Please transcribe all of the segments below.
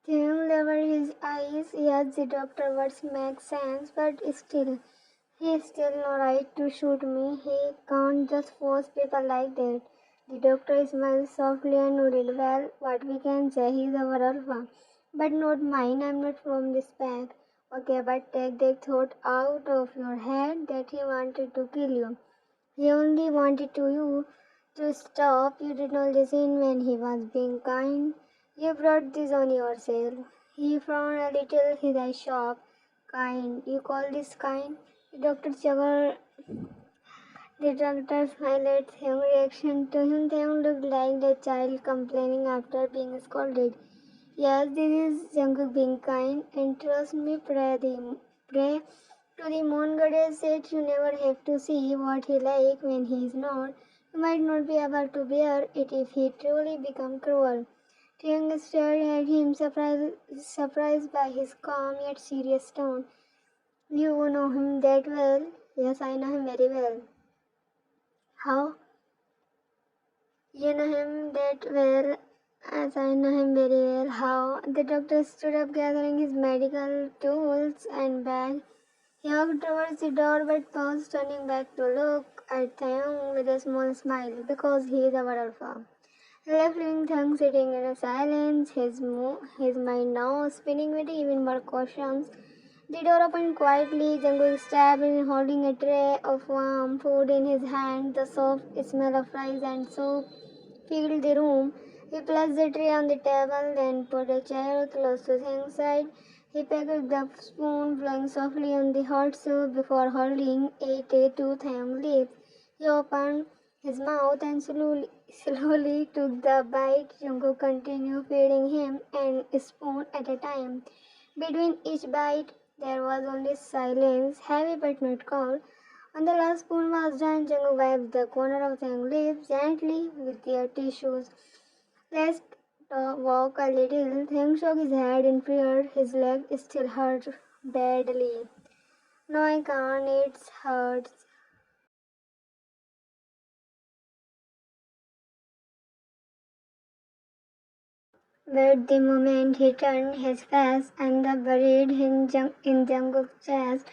Taehyung lowered his eyes. Yes, the doctor words make sense, but still, he still no right to shoot me. He can't just force people like that. The doctor smiled softly and nodded. Well, what we can say, he's our alpha. But not mine, I'm not from this pack. Okay, but take that thought out of your head that he wanted to kill you. He only wanted you to stop. You did not listen when he was being kind. You brought this on yourself. He frowned a little, his eyes sharp. Kind. You call this kind? The doctor chuckled. The doctor smiled at Taehyung's reaction. To him, Taehyung looked like the child complaining after being scolded. Yes, this is Jungkook being kind, and trust me, pray to the moon goddess that you never have to see what he like when he is not. You might not be able to bear it if he truly become cruel. Taehyung stared at him, surprised by his calm yet serious tone. You know him that well? Yes, I know him very well. How? You know him that well, as I know him very well. How? The doctor stood up, gathering his medical tools and bag. He walked towards the door but paused, turning back to look at Taehyung with a small smile, because he is our alpha. He left leaving Taehyung sitting in a silence, his mind now spinning with even more cautions. The door opened quietly. Jungkook stepped in, holding a tray of warm food in his hand. The soft smell of rice and soup filled the room. He placed the tray on the table, then put a chair close to Taehyung's side. He picked up the spoon, blowing softly on the hot soup before holding it to Taehyung's lips. He opened his mouth and slowly took the bite. Jungkook continued feeding him a spoon at a time. Between each bite, there was only silence, heavy but not cold. When the last spoon was done, Jungkook wiped the corner of Taehyung's lips gently with their tissues. Let's walk a little. Taehyung shook his head in fear. His leg still hurt badly. No, I can't. It hurts. But the moment he turned his face and the buried in Jungkook's chest,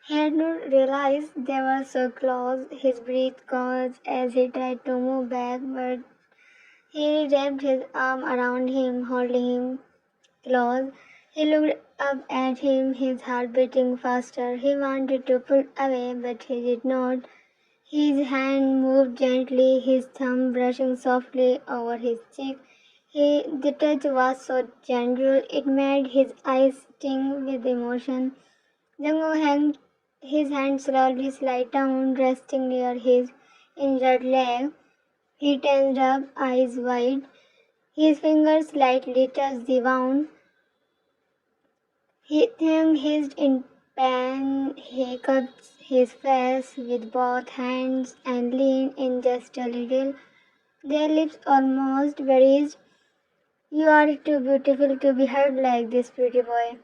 he had not realized they were so close. His breath caught as he tried to move back, but he wrapped his arm around him, holding him close. He looked up at him, his heart beating faster. He wanted to pull away, but he did not. His hand moved gently, his thumb brushing softly over his cheek. The touch was so gentle, it made his eyes sting with emotion. Jungkook held his hand slowly slide down, resting near his injured leg. He tensed up, eyes wide. His fingers lightly touched the wound. He then hissed in pain. He cupped his face with both hands and leaned in just a little. Their lips almost raised. You are too beautiful to be hurt like this, pretty boy.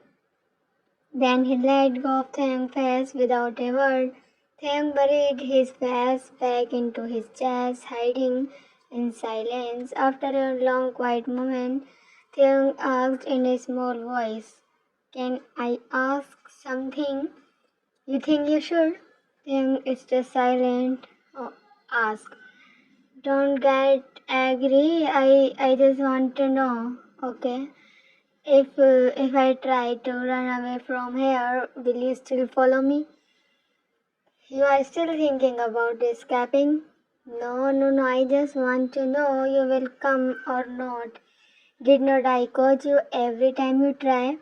Then he let go of Taehyung's face without a word. Taehyung buried his face back into his chest, hiding in silence. After a long quiet moment, Taehyung asked in a small voice, "Can I ask something? You think you should?" Taehyung stayed silent. Oh, ask. Don't get angry. I just want to know. Okay. If I try to run away from here, will you still follow me? You are still thinking about escaping? No. I just want to know you will come or not. Did not I coach you every time you try?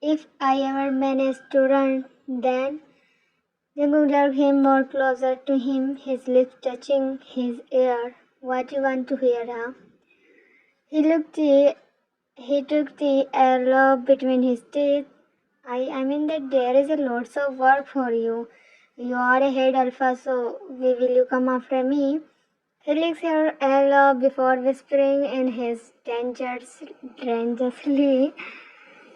If I ever manage to run, then Jungkook dragged him more closer to him, his lips touching his ear. What you want to hear, huh? He looked He took the airlock between his teeth. I mean that there is a lots of work for you. You are a head alpha, so will you come after me? He licks her airlock before whispering in his dangerously.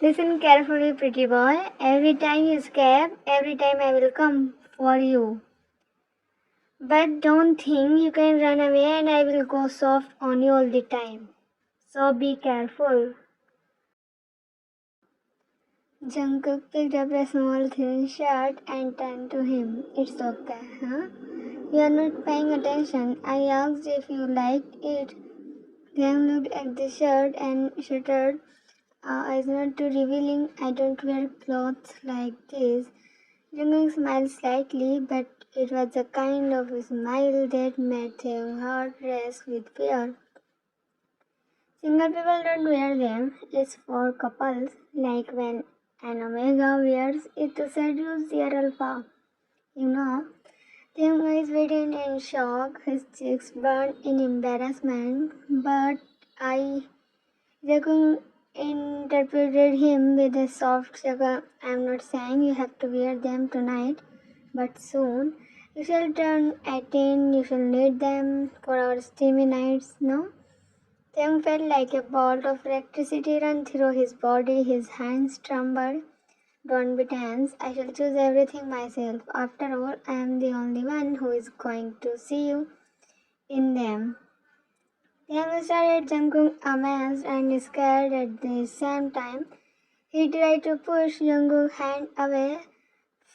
Listen carefully, pretty boy. Every time you escape, every time I will come for you. But don't think you can run away and I will go soft on you all the time. So be careful. Jungkook picked up a small thin shirt and turned to him. It's okay, huh? You are not paying attention. I asked if you liked it. Taehyung looked at the shirt and shuddered. It's not too revealing. I don't wear clothes like this. Jungkook smiled slightly, but it was the kind of smile that made Taehyung's heart race with fear. Single people don't wear them. It's for couples, like when an omega wears it to seduce their alpha. You know, Taehyung is waiting in shock, his cheeks burned in embarrassment, but Jungkook interpreted him with a soft chuckle. I'm not saying you have to wear them tonight, but soon. You shall turn 18, you shall need them for our steamy nights, no? Taehyung felt like a bolt of electricity run through his body, his hands trembled. Don't be tense, I shall choose everything myself. After all, I am the only one who is going to see you in them. Taehyung stared at Jungkook amazed and scared at the same time. He tried to push Jungkook's hand away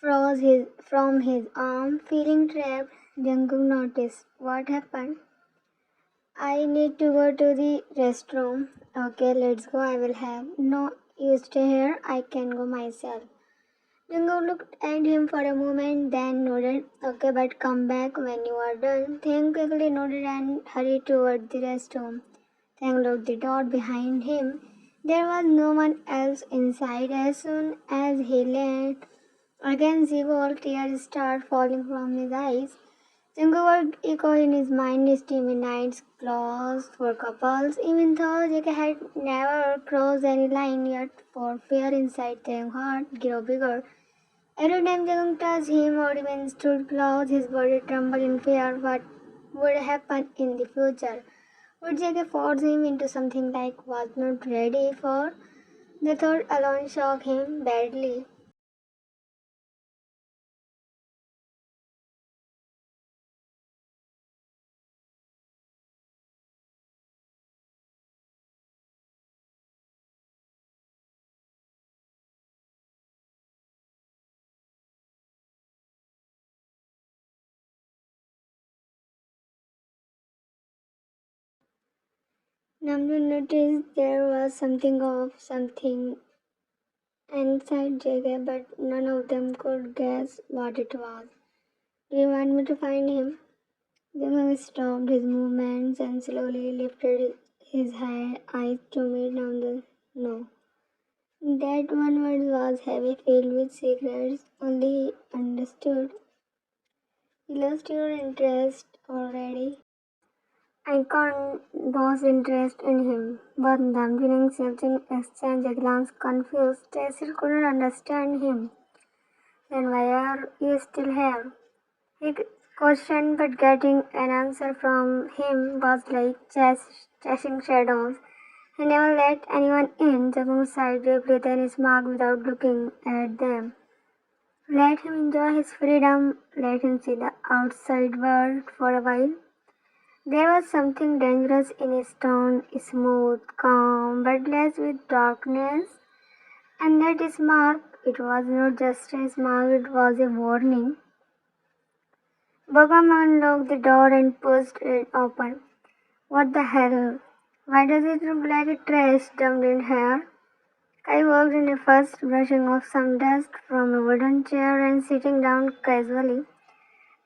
from his arm, feeling trapped. Jungkook noticed what happened. I need to go to the restroom. Okay, let's go. I will have. No, you stay here. I can go myself. Jungkook looked at him for a moment, then nodded. Okay, but come back when you are done. Taehyung quickly nodded and hurried toward the restroom. Taehyung locked the door behind him. There was no one else inside. As soon as he leaned against the wall, tears started falling from his eyes. Jungkook echoed in his mind steamy nights, closed for couples, even though JK had never crossed any line yet, for fear inside Taehyung's heart grew bigger. Every time Jungkook touched him or even stood close, his body trembled in fear. What would happen in the future? Would JK force him into something like was not ready for? The thought alone shocked him badly. Namjoon noticed there was something inside JK, but none of them could guess what it was. Do you want me to find him? Jungkook stopped his movements and slowly lifted his eyes to meet Namjoon. No. That one word was heavy, filled with secrets. Only he understood. You lost your interest already. I can't lose interest in him. Both Namjoon and Seokjin exchanged a glance, confused. They still couldn't understand him. Then why are you still here? He questioned, but getting an answer from him was like chasing shadows. He never let anyone in. Jungkook sighed deeply, then smiled without looking at them. Let him enjoy his freedom. Let him see the outside world for a while. There was something dangerous in his tone, smooth, calm, but laced with darkness. And that smirk, it was not just a smirk, it was a warning. Bogam unlocked the door and pushed it open. What the hell? Why does it look like a trash dumped in here? I walked in first, brushing off some dust from a wooden chair and sitting down casually.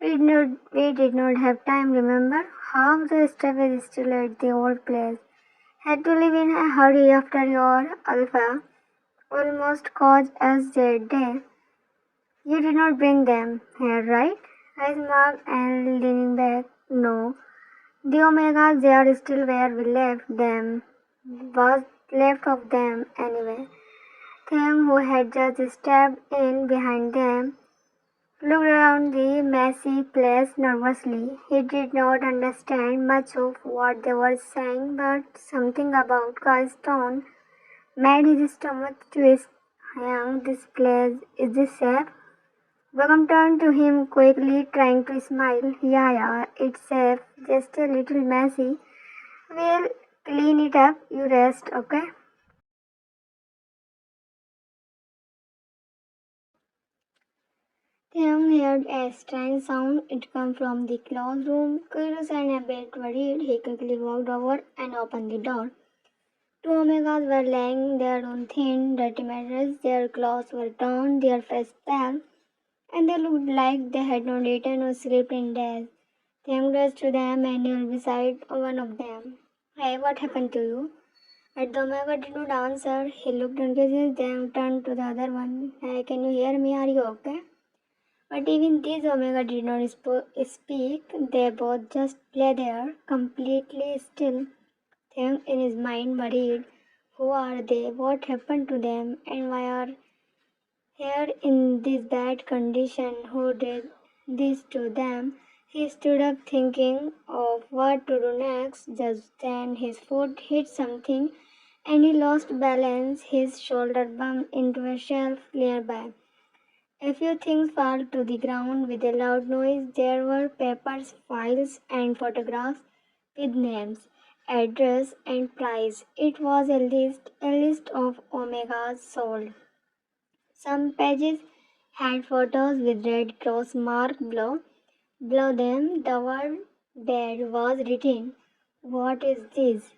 We did not have time, remember? Half the stuff is still at the old place. Had to leave in a hurry after your alpha almost caused us that day. You did not bring them here, right? I smiled and leaning back. No. The Omegas, they are still where we left them. Was left of them anyway. Taehyung, who had just stepped in behind them, looked around the messy place nervously. He did not understand much of what they were saying, but something about Kai's tone made his stomach twist. Taehyung, this place, is this safe? Begum turned to him quickly, trying to smile. Yeah, it's safe, just a little messy. We'll clean it up, you rest, okay? Taehyung heard a strange sound. It came from the closed room. Curious and a bit worried, he quickly walked over and opened the door. Two omegas were lying there on thin, dirty mattresses. Their clothes were torn, their faces pale, and they looked like they had not eaten or slept in days. Taehyung rushed to them and knelt beside one of them. Hey, what happened to you? But the omega did not answer. He looked confused, then turned to the other one. Hey, can you hear me? Are you okay? But even these omega did not speak. They both just lay there, completely still. Taehyung in his mind worried. Who are they? What happened to them? And why are here in this bad condition? Who did this to them? He stood up thinking of what to do next. Just then his foot hit something and he lost balance. His shoulder bumped into a shelf nearby. A few things fell to the ground with a loud noise. There were papers, files, and photographs with names, address, and price. It was a list of omegas sold. Some pages had photos with red cross mark below them. The word bed was written. What is this?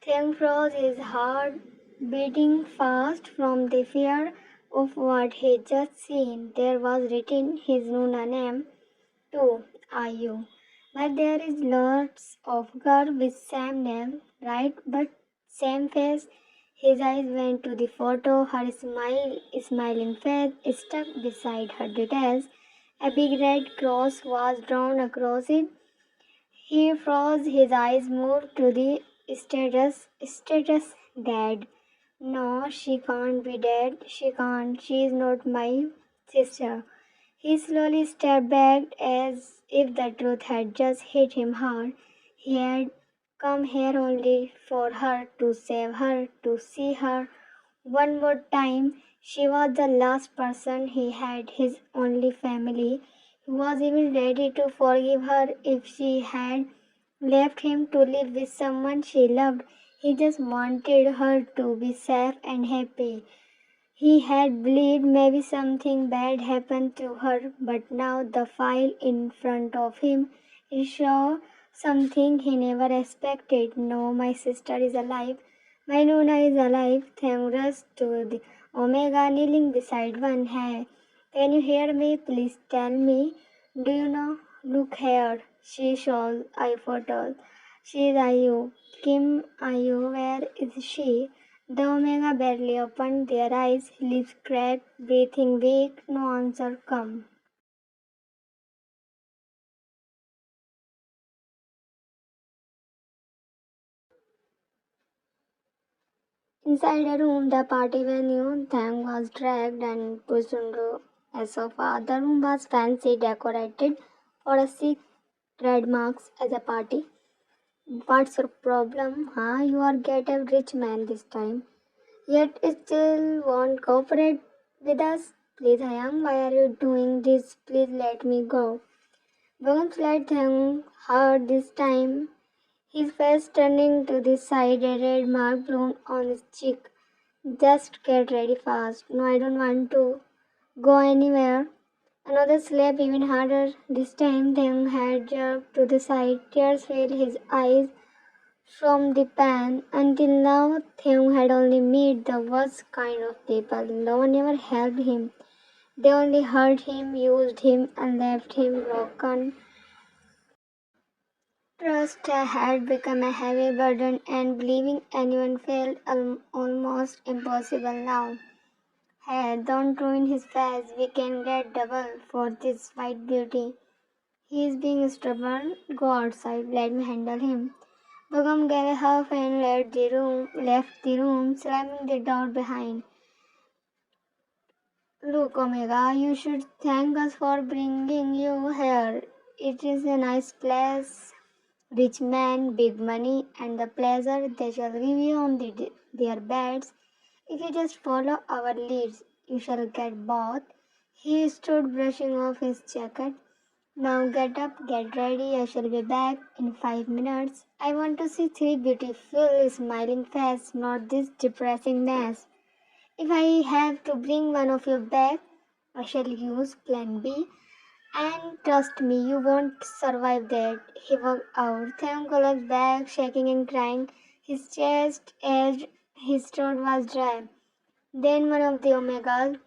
Taehyung froze, his heart beating fast from the fear of what he just seen. There was written his Nuna name too, Ayu. But there is lots of girl with same name, right? But same face. His eyes went to the photo. Her smiling face stuck beside her details. A big red cross was drawn across it. He froze, his eyes moved to the status dead. No, she can't be dead. She can't. She is not my sister. He slowly stepped back as if the truth had just hit him hard. He had come here only for her, to save her, to see her one more time. She was the last person he had, his only family. He was even ready to forgive her if she had left him to live with someone she loved. He just wanted her to be safe and happy. He had believed maybe something bad happened to her, but now the file in front of him showed something he never expected. No, my sister is alive. My Nuna is alive. Thanks to the Omega kneeling beside one. Hey, can you hear me? Please tell me. Do you know? Look here. She shows eye photos. She is Ayu. Kim Ayu, where is she? The Omega barely opened their eyes, lips cracked, breathing weak, no answer come. Inside a room, the party venue, Thang was dragged and pushed onto a sofa. The room was fancy, decorated for a sick red marks as a party. What's your problem? Huh? You are get a rich man this time. Yet it still won't cooperate with us. Please, Hayang, why are you doing this? Please let me go. Bones let him hard this time, his face turning to the side, a red mark blown on his cheek. Just get ready fast. No, I don't want to go anywhere. Another slap, even harder. This time, Thang had jerked to the side. Tears filled his eyes from the pan. Until now, Thang had only met the worst kind of people. No one ever helped him. They only hurt him, used him, and left him broken. Trust had become a heavy burden, and believing anyone felt almost impossible now. Hey, don't ruin his face. We can get double for this white beauty. He is being stubborn. Go outside. Let me handle him. Bugam gave a huff and left the room, slamming the door behind. Look, Omega, you should thank us for bringing you here. It is a nice place, rich man, big money, and the pleasure they shall give you on their beds. If you just follow our leads, you shall get both. He stood brushing off his jacket. Now get up, get ready, I shall be back in 5 minutes. I want to see three beautiful smiling faces, not this depressing mess. If I have to bring one of you back, I shall use plan B. And trust me, you won't survive that. He walked out, Taehyung collapsed back, shaking and crying. His chest edged, his throat was dry. Then one of the Omegas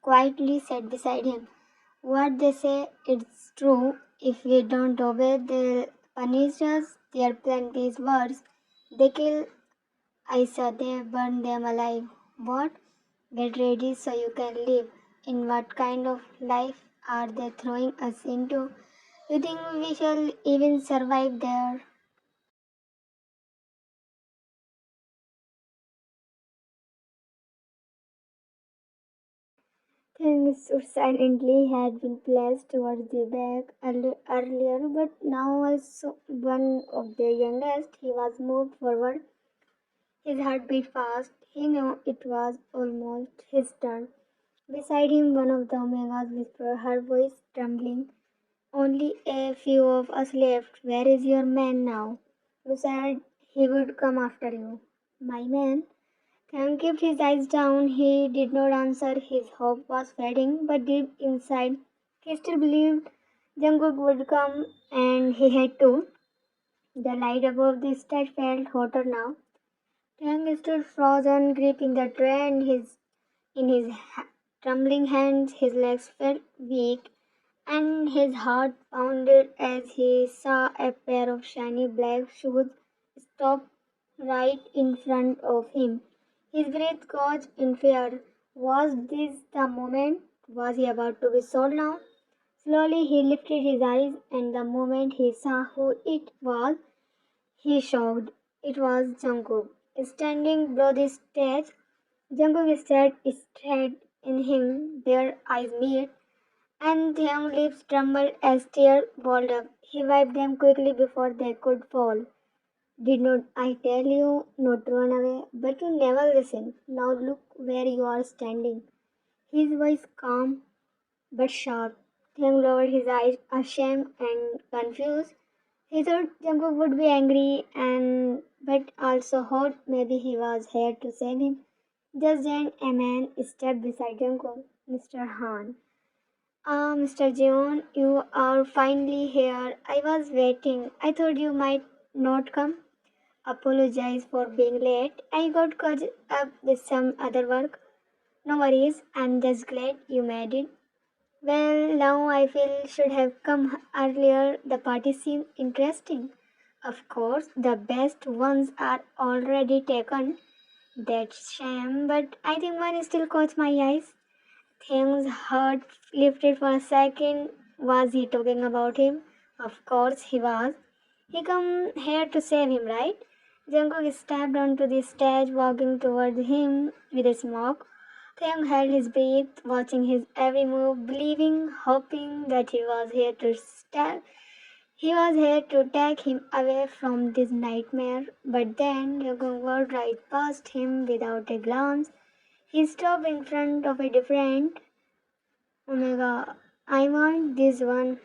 quietly sat beside him. What they say, it's true. If we don't obey, they'll punish us. Their plan is worse. They kill Isa, they burn them alive. What? Get ready so you can live. In what kind of life are they throwing us into? You think we shall even survive there? Things silently had been placed towards the back earlier, but now also one of the youngest, he was moved forward. His heart beat fast. He knew it was almost his turn. Beside him, one of the Omegas whispered, her voice trembling. Only a few of us left. Where is your man now? You said he would come after you. My man? Sam kept his eyes down. He did not answer. His hope was fading, but deep inside, he still believed Jungkook would come, and he had to. The light above the stage felt hotter now. Tang stood frozen, gripping the tray in his trembling hands. His legs felt weak, and his heart pounded as he saw a pair of shiny black shoes stop right in front of him. His breath caught in fear. Was this the moment? Was he about to be sold now? Slowly he lifted his eyes, and the moment he saw who it was, he shocked. It was Jungkook. Standing below the stage, Jungkook stared straight in him, their eyes met, and Taehyung's lips trembled as tears welled up. He wiped them quickly before they could fall. Did not I tell you not to run away? But you never listened. Now look where you are standing. His voice calm but sharp. Taehyung lowered his eyes, ashamed and confused. He thought Jungkook would be angry and but also hoped maybe he was here to save him. Just then a man stepped beside Jungkook. Mr. Han. Ah, Mr. Jeon, you are finally here. I was waiting. I thought you might not come. Apologize for being late. I got caught up with some other work. No worries. I'm just glad you made it. Well, now I feel should have come earlier. The party seemed interesting. Of course, the best ones are already taken. That's shame, but I think one still caught my eyes. Things heart lifted for a second. Was he talking about him? Of course he was. He come here to save him, right? Jungkook stepped onto the stage, walking toward him with a smoke. Taehyung held his breath, watching his every move, believing, hoping that he was here to take him away from this nightmare. But then Jungkook walked right past him without a glance. He stopped in front of a different Omega. I want this one.